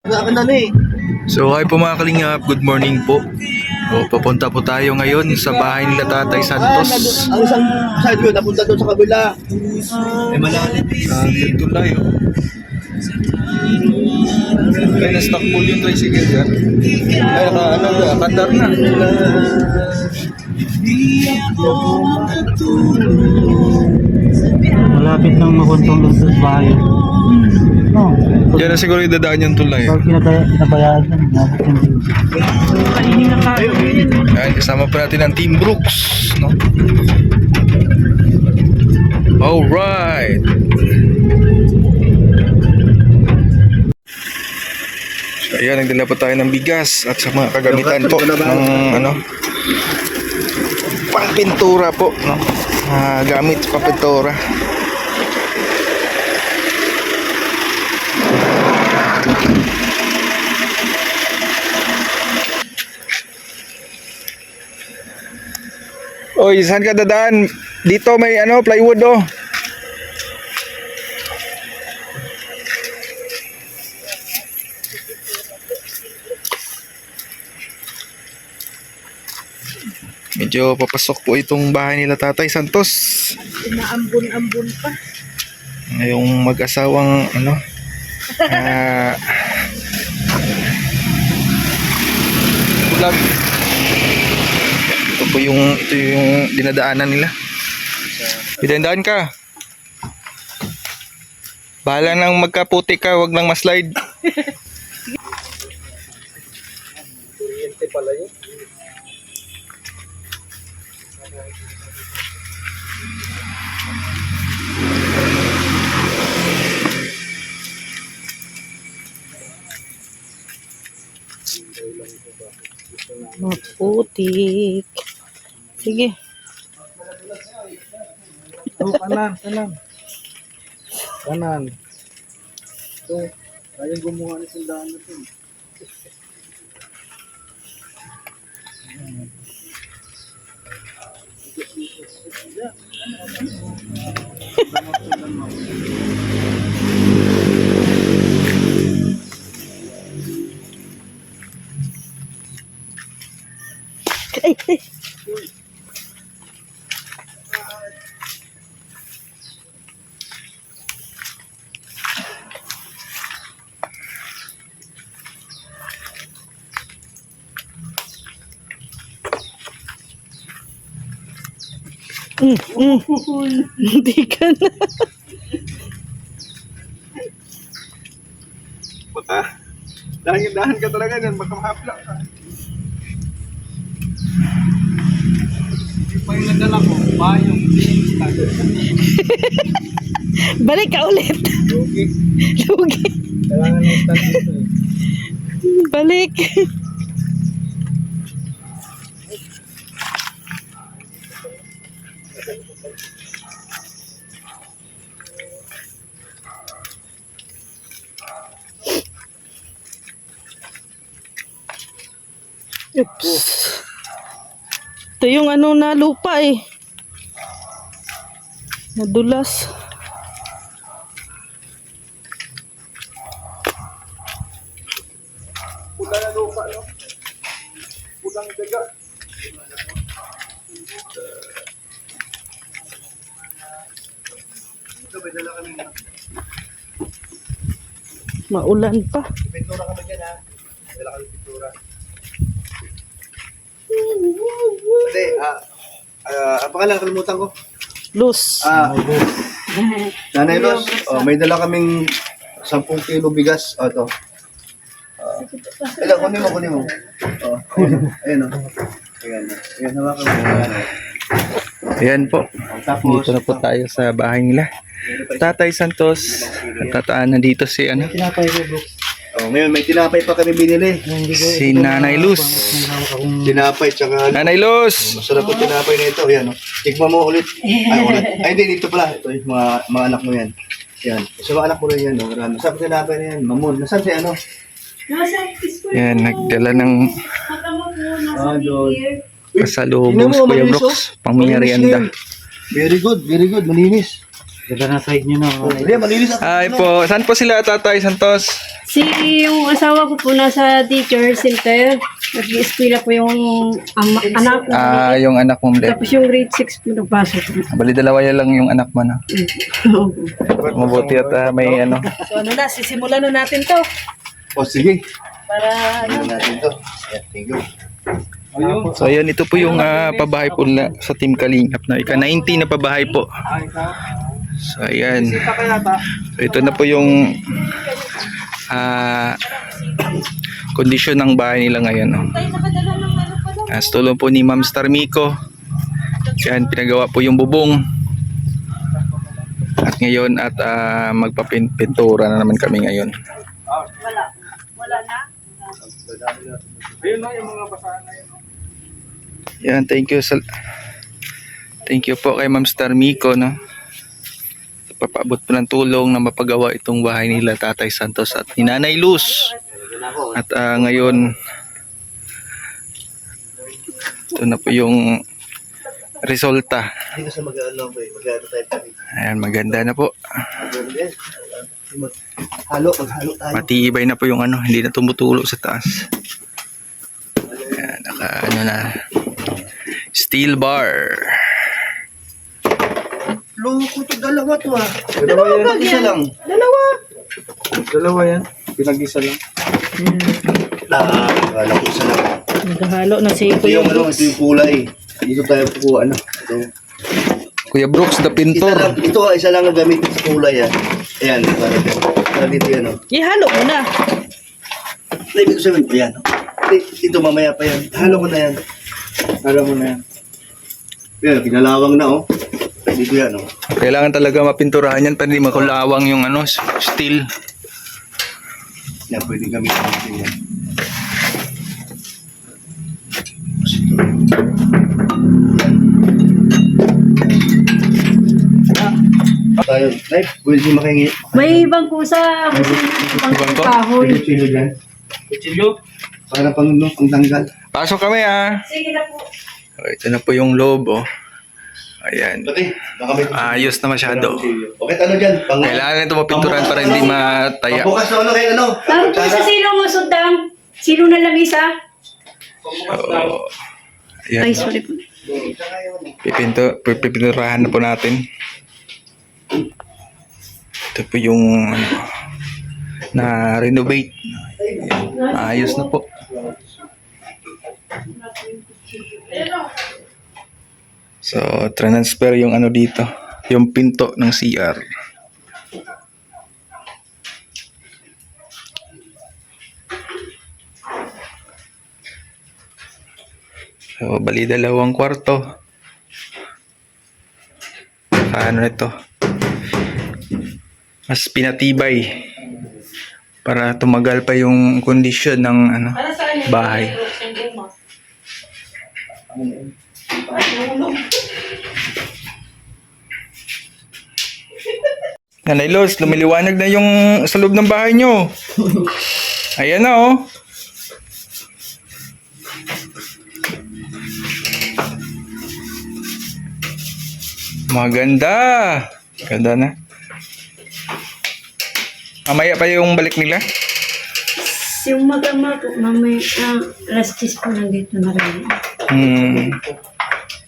So hi po mga kalingap, good morning po. Papunta po tayo ngayon sa bahay nila Tatay Santos. Ang isang side view, napunta doon sa kabila. Malalim. Dito tayo. Kaya na-stock po yung tricycle dyan. Ay, nakandar na. Malapit nang makuntong doon sa bahay. No. Diyan na siguro yung dadaan yung tulay. Pag pinabayaan yan, malapit yung Ayan, kasama pa natin ang Team Brooks, no? Alright. So, ayan, nagdala po tayo ng bigas at sa mga kagamitan po ng pangpintura po, no? Gamit sa pangpintura. Oy, saan ka dadaan? Dito may plywood oh. Medyo papasok po itong bahay nila Tatay Santos. Inaambon-ambon pa. Ngayong mag-asawang vlog. Ito yung dinadaanan nila. Dinadaan ka. Bahala nang magkaputi ka, wag nang ma-slide. Kuryente pala yun. Maputik. Sige. Kanan. Ito, kayang gumawa ni sindahan natin. Hindi ka na. Puta, dahan ka talaga yan, baka mahapla ka. Hindi pa yung nadala ko, bayong instant. Balik ka ulit. Lugi. Lugi. Kailangan ng instant dito eh. Balik. Oops. Ito yung na lupa eh. Nadulas. Puta na lupa, no? Putang daga. Ito, may dala kami na. Maulan pa. Pintura kami dyan, ha? May dala kami pintura. Hindi, ang pangalan, kalimutan ko. Luz. Nanay Los, may dala kaming 10 kilo bigas. Ito. Ilan, kunin mo. Ayun, Ayan, hawakan mo. Ayan po. Tapos, Dito na po tayo sa bahay nila Tatay Santos. At nandito si tinapay ko, bro. ngayon may tinapay pa kami binili. si Nanay Luz. Tinapay, tsaka Nanay Luz! masarap yung tinapay na ito. Ayan, tikman mo ulit. Ay, hindi, dito pala. Ito yung mga anak mo yan. Yan. Sa mga anak mo rin yan. Marami. Masarap yung tinapay na yan. Mamon. Nasaan si Yan, nagdala ng doon. pasalubong si Kuya Brooks. Pang merienda. Very good. Malinis. Ganda na side nyo na. Hindi, malinis ako. Hi po. Saan po sila, Tatay Santos? Yung asawa ko po nasa teacher center. Nag-i-eskwela po yung anak ko. Yung anak mo, Mle. Tapos yung grade 6 po nagpasok. Bali, dalawa yan lang yung anak mo, no? Mabuti at may ano. So ano na, sisimulan na natin to. O, sige. Para Ano natin to? Ayan, thank you. So ayan, ito po yung pabahay po na sa Team Kalingap na ika-90 na pabahay po. So ayan. So ito na po yung kondisyon ng bahay nila ngayon. No? Sa tulong po ni Ma'am Starmico. Yan, pinagawa po yung bubong. At ngayon at magpapintura na naman kami ngayon. Yan, thank you po kay Ma'am Starmico, no. Papaabot po ng tulong na mapagawa itong bahay nila Tatay Santos at ni Nanay Luz. At ngayon ito na po yung resulta. Hindi ka sa mag-ano ba eh. Mag-ano tayo pa rin. Ayan, maganda na po. Maghalo tayo. Matibay na po yung ano, hindi na tumutulo sa taas. Ayan, ano na. Steel bar. Loko to, dalawa to ah. Dalawa yan, isa lang. Dalawa yan. Pinag-isa lang. Akala ko isa lang. naghahalo na si Ito Kuya yung ano, Brooks. ito yung kulay. Dito tayo po ano. Ito. Kuya Brooks, the Isa pintor. lang, ito isa lang ang gamitin sa kulay ah. Ayan, para dito yan oh. Ihalo mo na. Ibig sabihin, ayan oh. Ito mamaya pa yan. Halo mo na yan. Halo mo na yan. Ayan, pinalawang na oh. Dito yan oh. Kailangan talaga mapinturahan yan para hindi makulawang yung ano, steel. Yan, pwede gamitin natin yan. Tayo, Nay, pwede siya makingi. May bangko sa Bangko? kahoy. Pwede sino dyan? Kutsilyo? Para pang tanggal. Pasok kami ah. Sige na po. Oh, ito na po yung loob oh. Ayan. Pati, baka may Ayos na masyado. Okay, ano dyan? Kailangan ito mapinturan para hindi mataya. Bukas na ano kayo, ano? Tawag po sa silong usundang. Silo na lang isa. So, ayan. Ay, sorry po. Pipinturahan na po natin. Ito po yung ano, na renovate. Ayos na po. So, transfer yung ano dito, yung pinto ng CR. So, bali dalawang kwarto. Ano nito? Mas pinatibay para tumagal pa yung kondisyon ng ano, bahay. Nanay Los, lumiliwanag na yung sa loob ng bahay nyo. Ayan na oh. Maganda. Ganda na. Mamaya pa yung balik nila. Yung mag-ama po, mamay, alas 10 po nandito na rin.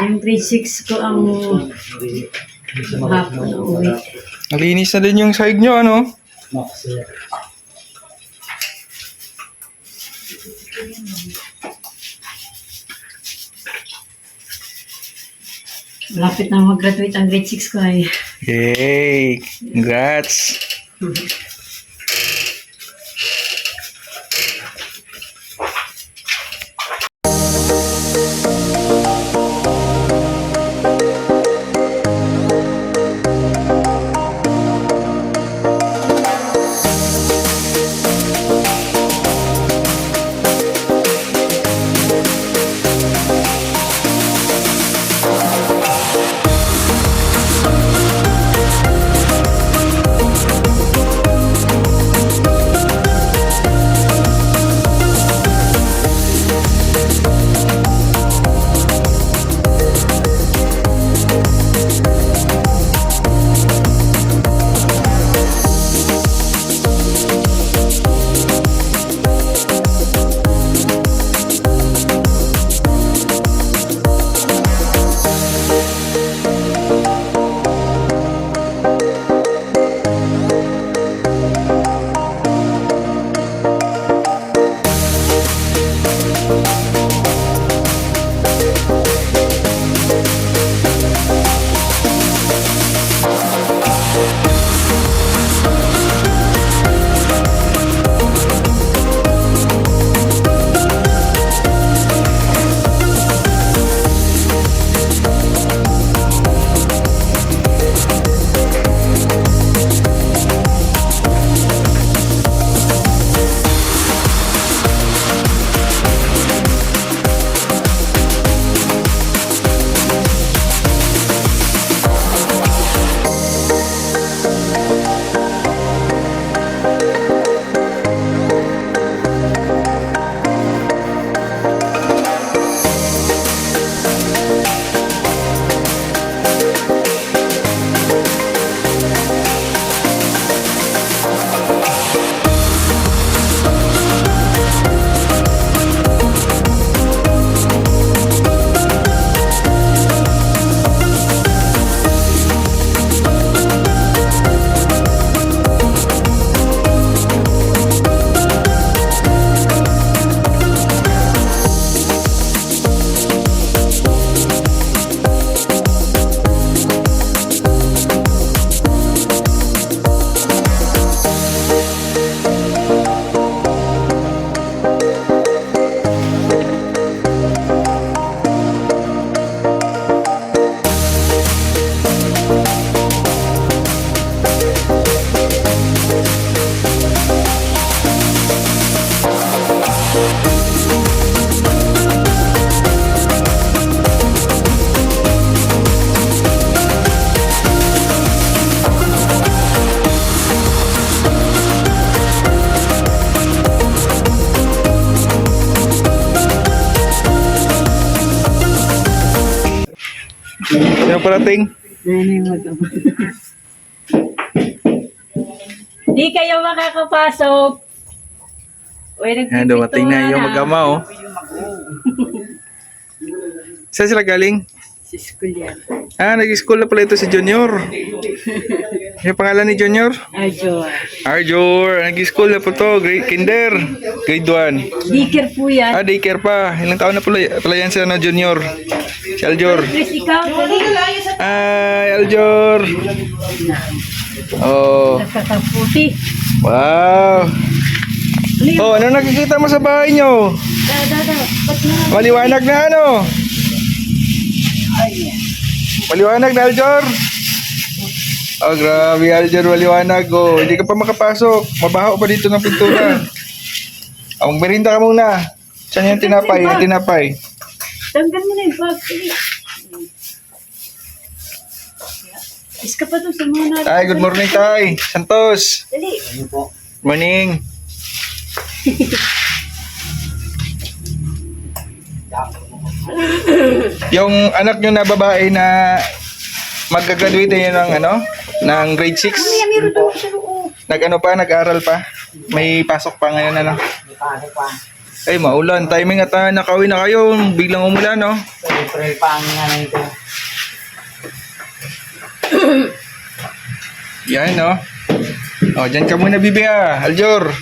Yung grade 6 ko ang hapon na uwi. Nalinis na din yung sahig nyo, ano? Malapit na mag-graduate ang grade 6 ko ay. Yay! Congrats! Sino parating? Di kayo makakapasok. Uy, Yan, dumating na yung mag-ama, oh. Saan sila galing? Si school yan. Ah, nag-school na pala ito si Junior. Yung pangalan ni Junior? Ajo. Arjor. Nag-school na po to. Kinder. Grade 1. Dikir po yan. Ah, daycare pa. Ilang taon na pala yan siya na Junior? Si Aljor. Chris, ikaw. Ay, Aljor. Oh. Nakakaputi. Wow. Oh, ano nakikita mo sa bahay nyo? Ba't na? Maliwanag na ano? Maliwanag na, Aljor. Oh, grabe, Aljor, maliwanag. Oh, hindi ka pa makapasok. Mabaho pa dito ng pintura. Oh, magmerinda ka muna. Saan yung tinapay? Yung tinapay. Tanggal mo na yung bag. Sige. Iska pa to sa mga natin. Tay, good morning, Tay. Santos. Dali. Morning. Yung anak nyo na babae na magka-graduate yun ng ano? Ng grade 6? Meron daw siya oo. Nag-ano pa? Nag-aral pa? May pasok pa ngayon ano? Ay, maulan. Timing at nakauwi na kayo. Biglang umulan, no? April pa ang nga ito. Yan, no? O, dyan ka muna, Bibi, ah. Aljor.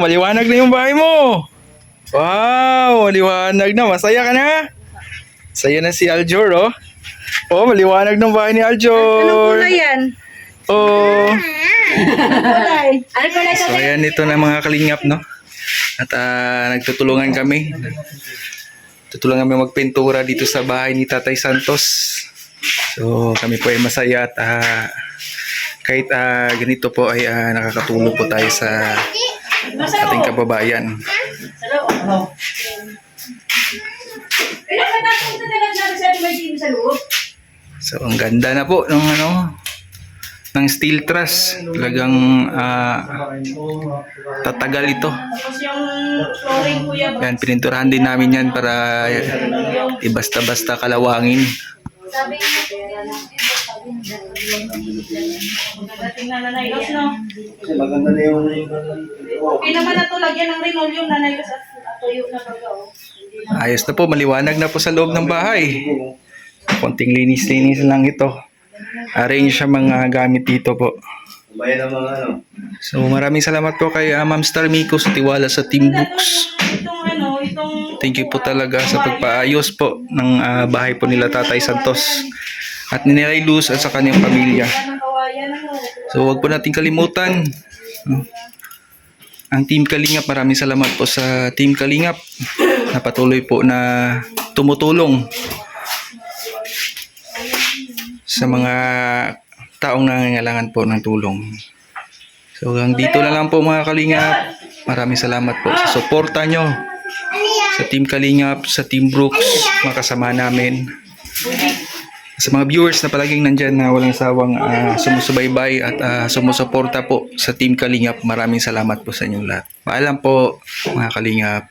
maliwanag na yung bahay mo. Wow, maliwanag na. Masaya ka na? Saya na si Aljor, oh. Oh, maliwanag ng bahay ni Anong Aljor. kulay yan? Oh. Kulay. Ano pala ito? So, ayan ito na mga kalingap, no? At nagtutulungan kami. Tutulungan kami magpintura dito sa bahay ni Tatay Santos. So, kami po ay masaya at kahit ganito po ay nakakatulong po tayo sa ating kababayan. So, ang ganda na po ng ng steel truss. Talagang tatagal ito. Tapos yung flooring kuya. Yan, pininturahan din namin yan para ibasta-basta kalawangin. Dating na nanayos, no? Kasi maganda na yung Okay naman na to, lagyan ng linoleum nanayos at tuyo na baga, oh. Ayos na po, maliwanag na po sa loob ng bahay. Konting linis-linis lang ito. Arrange siya mga gamit dito po. bayan ng mga ano. So maraming salamat po kay Ma'am Star Miko sa tiwala sa Team Books. Itong Thank you po talaga sa pagpaayos po ng bahay po nila Tatay Santos at ni Nelay Luz at sa kanyang pamilya. So wag po natin kalimutan ang Team Kalingap. Maraming salamat po sa Team Kalingap na patuloy po na tumutulong sa mga taong nangangailangan po ng tulong. So hanggang dito na lang po mga Kalingap. Maraming salamat po sa suporta nyo sa Team Kalingap, sa Team Brooks, mga kasama namin. Sa mga viewers na palaging nandyan na walang sawang sumusubaybay at sumusuporta po sa Team Kalingap. Maraming salamat po sa inyong lahat. Paalam po mga Kalingap.